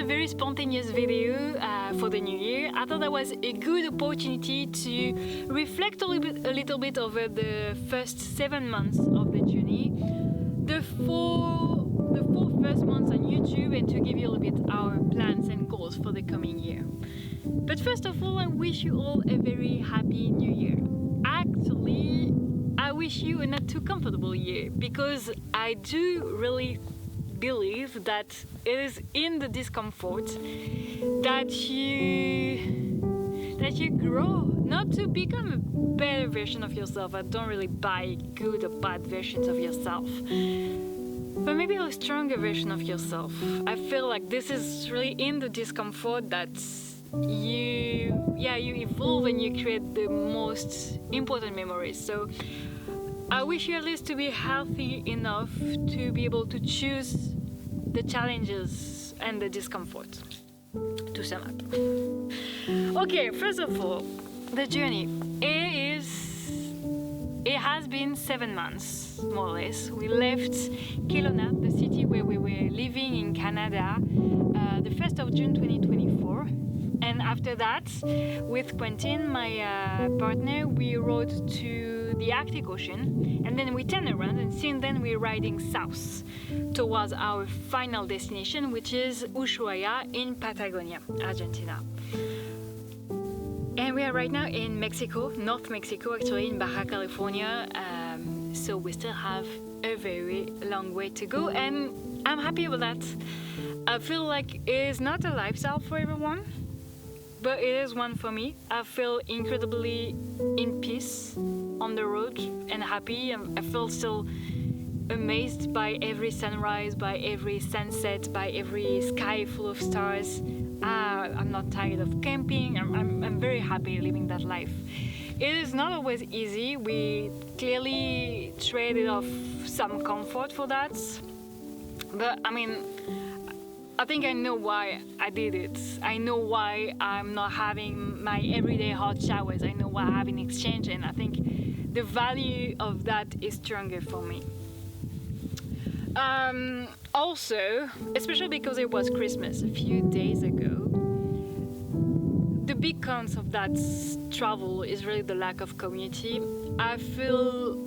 very spontaneous video for the new year. I thought that was a good opportunity to reflect a little bit over the first 7 months of the journey, the four first months on YouTube, and to give you a little bit our plans and goals for the coming year. But first of all, I wish you all a very happy new year. Actually, I wish you a not too comfortable year, because I do really believe that it is in the discomfort that you grow, not to become a better version of yourself. I don't really buy good or bad versions of yourself, but maybe a stronger version of yourself. I feel like this is really in the discomfort that you evolve and you create the most important memories. So I wish you at least to be healthy enough to be able to choose the challenges and the discomfort, to sum up. Okay, first of all, the journey. It has been 7 months, more or less. We left Kelowna, the city where we were living in Canada, the 1st of June 2024. And after that, with Quentin, my partner, we rode to the Arctic Ocean, and then we turned around, and since then we're riding south towards our final destination, which is Ushuaia in Patagonia, Argentina. And we are right now in Mexico, North Mexico, actually in Baja California. So we still have a very long way to go, and I'm happy about that. I feel like it is not a lifestyle for everyone, but it is one for me. I feel incredibly in peace on the road and happy. I feel still amazed by every sunrise, by every sunset, by every sky full of stars. I'm not tired of camping. I'm very happy living that life. It is not always easy. We clearly traded off some comfort for that. But I mean, I think I know why I did it. I know why I'm not having my everyday hot showers. I know why I have an exchange, and I think the value of that is stronger for me. Also, especially because it was Christmas a few days ago, the big cons of that travel is really the lack of community. I feel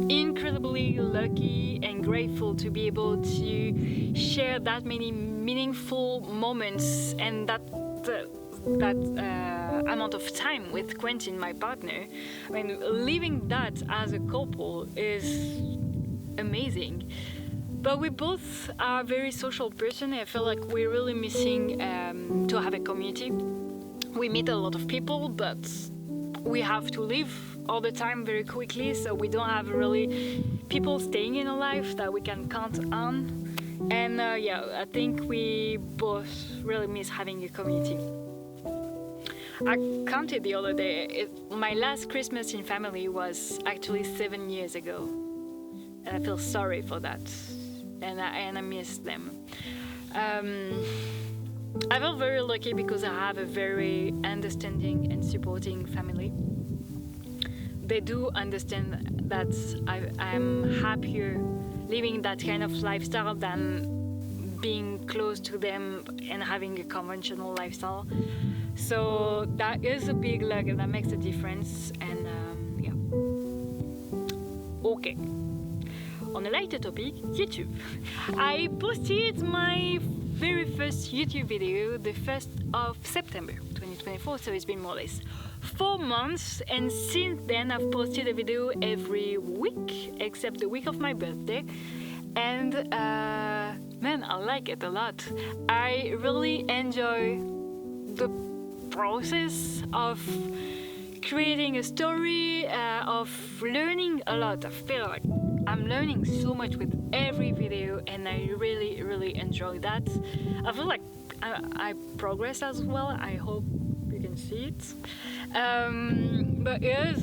incredibly lucky and grateful to be able to share that many meaningful moments and that amount of time with Quentin, my partner. I mean, living that as a couple is amazing. But we both are very social person. I feel like we're really missing to have a community. We meet a lot of people, but we have to leave all the time very quickly, so we don't have really people staying in our life that we can count on. And I think we both really miss having a community. I counted the other day. My last Christmas in family was actually 7 years ago, and I feel sorry for that. And I miss them. I feel very lucky because I have a very understanding and supporting family. They do understand that I'm happier living that kind of lifestyle than being close to them and having a conventional lifestyle. So that is a big luck, and that makes a difference. And okay. On a lighter topic, YouTube. I posted my very first YouTube video the 1st of September 2024, so it's been more or less 4 months, and since then I've posted a video every week except the week of my birthday, and man, I like it a lot. I really enjoy the process of creating a story, of learning a lot. I feel like I'm learning so much with every video, and I really, really enjoy that. I feel like I progress as well. I hope you can see it. But yes,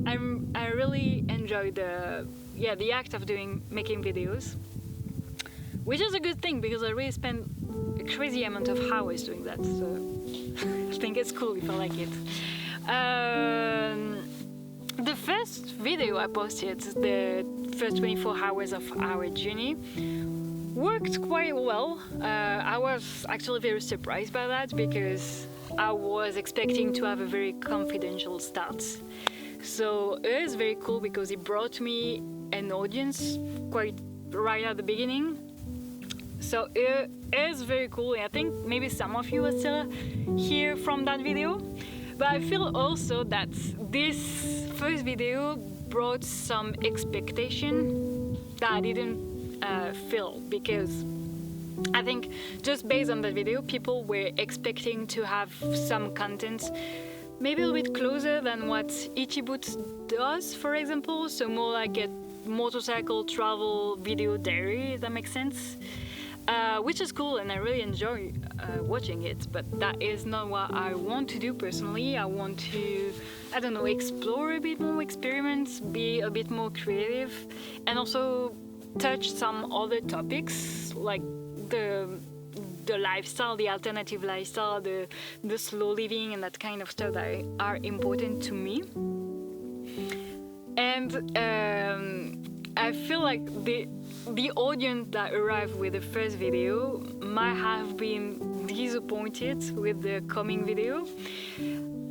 I really enjoy the act of making videos, which is a good thing because I really spend a crazy amount of hours doing that. So I think it's cool if I like it. The first video I posted, the first 24 hours of our journey, worked quite well. I was actually very surprised by that because I was expecting to have a very confidential start. So it is very cool because it brought me an audience quite right at the beginning. So it is very cool, and I think maybe some of you will still hear from that video. But I feel also that this first video brought some expectation that I didn't feel, because I think just based on that video, people were expecting to have some content maybe a little bit closer than what Ichiboot does, for example. So more like a motorcycle travel video diary, if that makes sense. Which is cool, and I really enjoy watching it, but that is not what I want to do personally. I want to, I don't know, explore a bit more, experiment, be a bit more creative, and also touch some other topics like the lifestyle, the alternative lifestyle, the slow living, and that kind of stuff that are important to me. And I feel like the audience that arrived with the first video might have been disappointed with the coming video.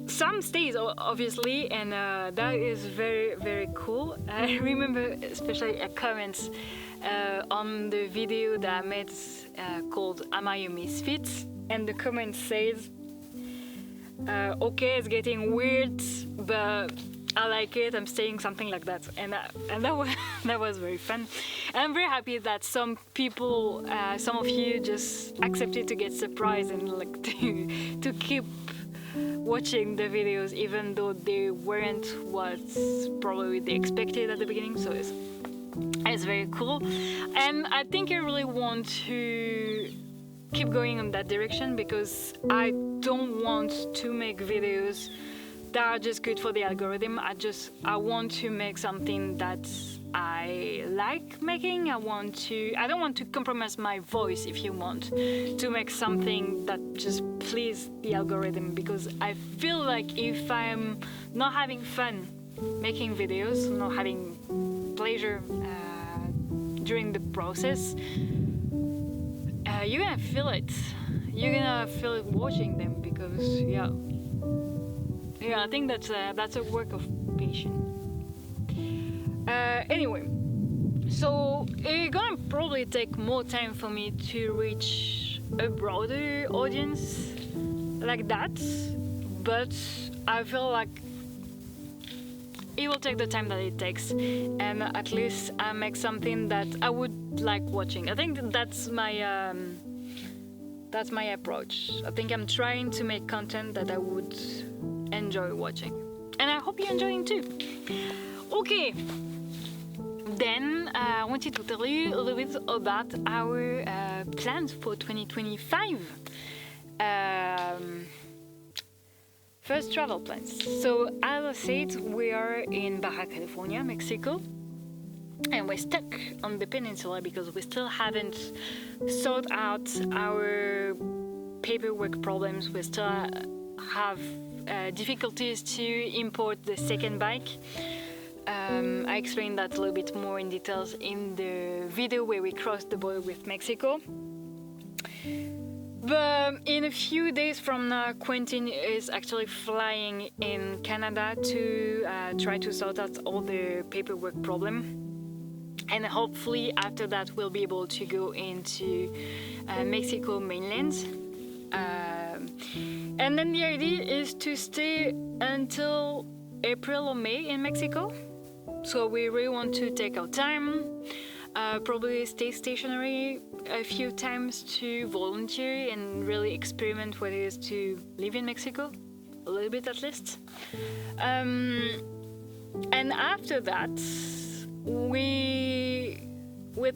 Some stays, obviously, and that is very, very cool. I remember especially a comment on the video that I made called Am I a Misfit? And the comment says, okay, it's getting weird, but I like it, I'm saying something like that, and that was very fun. And I'm very happy that some people, some of you, just accepted to get surprised and like to keep watching the videos, even though they weren't what probably they expected at the beginning. So it's very cool, and I think I really want to keep going in that direction, because I don't want to make videos that are just good for the algorithm. I want to make something that I like making. I don't want to compromise my voice, if you want, to make something that just please the algorithm, because I feel like if I'm not having fun making videos, not having pleasure during the process, you're gonna feel it. You're gonna feel it watching them, because yeah, I think that's a work of patience. Anyway, so it's gonna probably take more time for me to reach a broader audience like that, but I feel like it will take the time that it takes, and at least I make something that I would like watching. I think that's my approach. I think I'm trying to make content that I would enjoy watching, and I hope you're enjoying too. Okay, then I wanted to tell you a little bit about our plans for 2025. First, travel plans. So as I said, we are in Baja California, Mexico, and we're stuck on the peninsula because we still haven't sorted out our paperwork problems. We still have difficulties to import the second bike. I explained that a little bit more in details in the video where we crossed the border with Mexico. But in a few days from now, Quentin is actually flying in Canada to try to sort out all the paperwork problem. And hopefully after that we'll be able to go into Mexico mainland. And then the idea is to stay until April or May in Mexico. So we really want to take our time, probably stay stationary a few times to volunteer and really experiment what it is to live in Mexico, a little bit at least. And after that, we're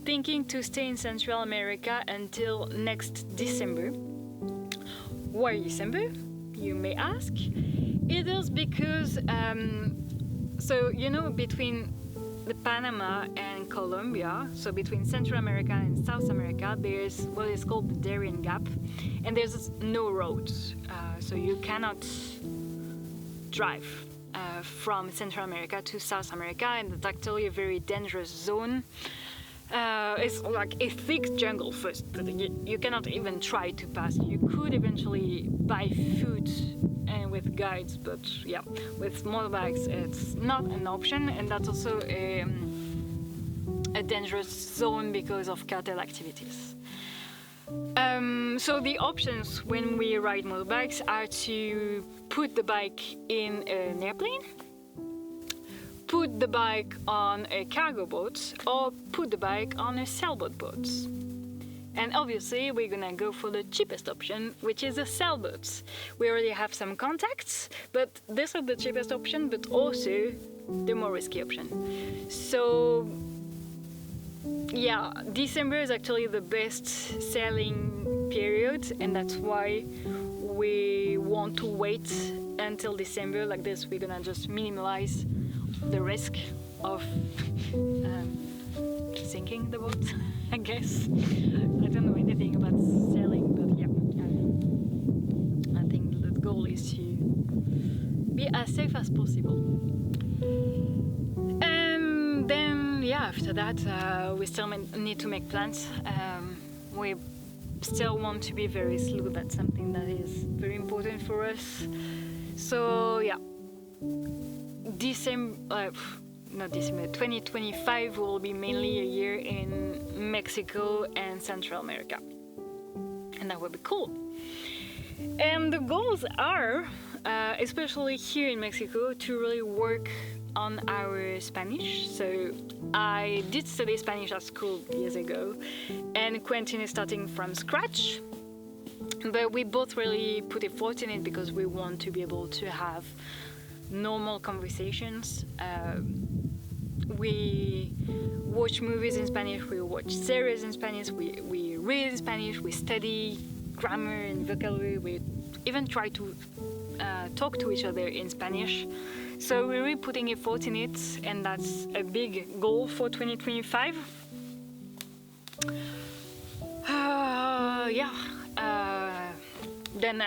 thinking to stay in Central America until next December. Why December, you may ask? It is because, so you know, between the Panama and Colombia, so between Central America and South America, there's what is called the Darien Gap, and there's no roads, so you cannot drive from Central America to South America, and it's actually a very dangerous zone. It's like a thick jungle first. You cannot even try to pass. You could eventually buy food and with guides, but yeah, with motorbikes it's not an option, and that's also a dangerous zone because of cartel activities. So the options when we ride motorbikes are to put the bike in an airplane, put the bike on a cargo boat, or put the bike on a sailboat boat. And obviously we're gonna go for the cheapest option, which is a sailboat. We already have some contacts, but this is the cheapest option, but also the more risky option. So yeah, December is actually the best sailing period, and that's why we want to wait until December. Like this, we're gonna just minimize the risk of sinking the boat, I guess. I don't know anything about sailing, but yeah, I think the goal is to be as safe as possible. And then, yeah, after that, we still need to make plans. We still want to be very slow. That's something that is very important for us. So, yeah. Not December, 2025 will be mainly a year in Mexico and Central America. And that would be cool. And the goals are, especially here in Mexico, to really work on our Spanish. So I did study Spanish at school years ago, and Quentin is starting from scratch. But we both really put effort in it because we want to be able to have normal conversations. We watch movies in Spanish, we watch series in Spanish, we read in Spanish, we study grammar and vocabulary, we even try to talk to each other in Spanish. So we're really putting effort in it, and that's a big goal for 2025. Then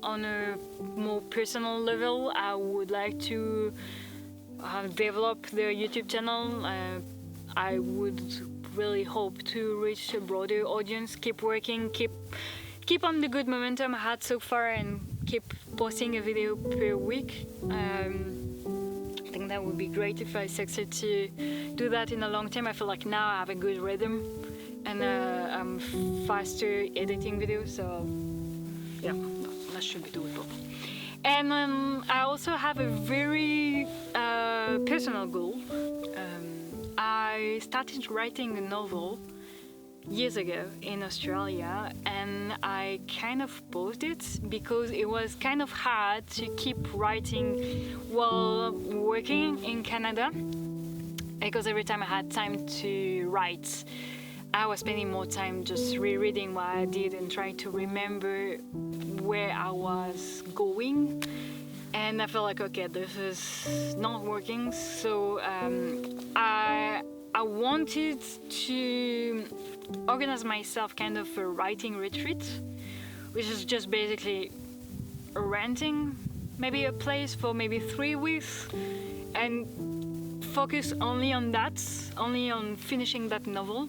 on a more personal level, I would like to develop the YouTube channel. I would really hope to reach a broader audience, keep working, keep on the good momentum I had so far, and keep posting a video per week. I think that would be great if I succeed to do that in the long term. I feel like now I have a good rhythm, and I'm faster editing videos, so yeah, that should be doable. And I also have a very personal goal. I started writing a novel years ago in Australia, and I kind of paused it because it was kind of hard to keep writing while working in Canada, because every time I had time to write, I was spending more time just rereading what I did and trying to remember where I was going. And I felt like, okay, this is not working. So I wanted to organize myself kind of a writing retreat, which is just basically renting maybe a place for maybe 3 weeks and focus only on that, only on finishing that novel.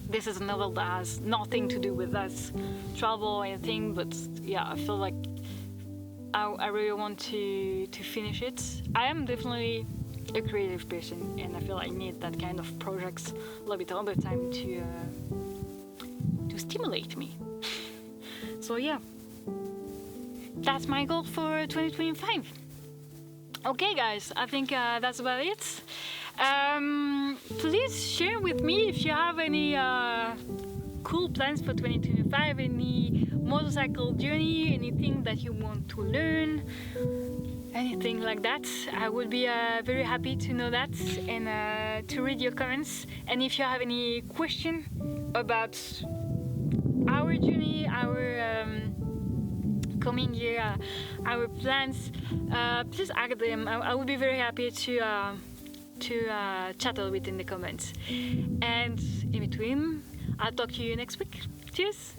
This is a novel that has nothing to do with us travel or anything, but yeah, I feel like I really want to finish it. I am definitely a creative person, and I feel I need that kind of projects a little bit all the time to stimulate me. So yeah, that's my goal for 2025. Okay guys, I think that's about it. Please share with me if you have any cool plans for 2025, any motorcycle journey, anything that you want to learn, anything like that. I would be very happy to know that and to read your comments. And if you have any question about our journey, our coming year, our plans, please ask them. I would be very happy to chat a bit in the comments. And in between, I'll talk to you next week. Cheers!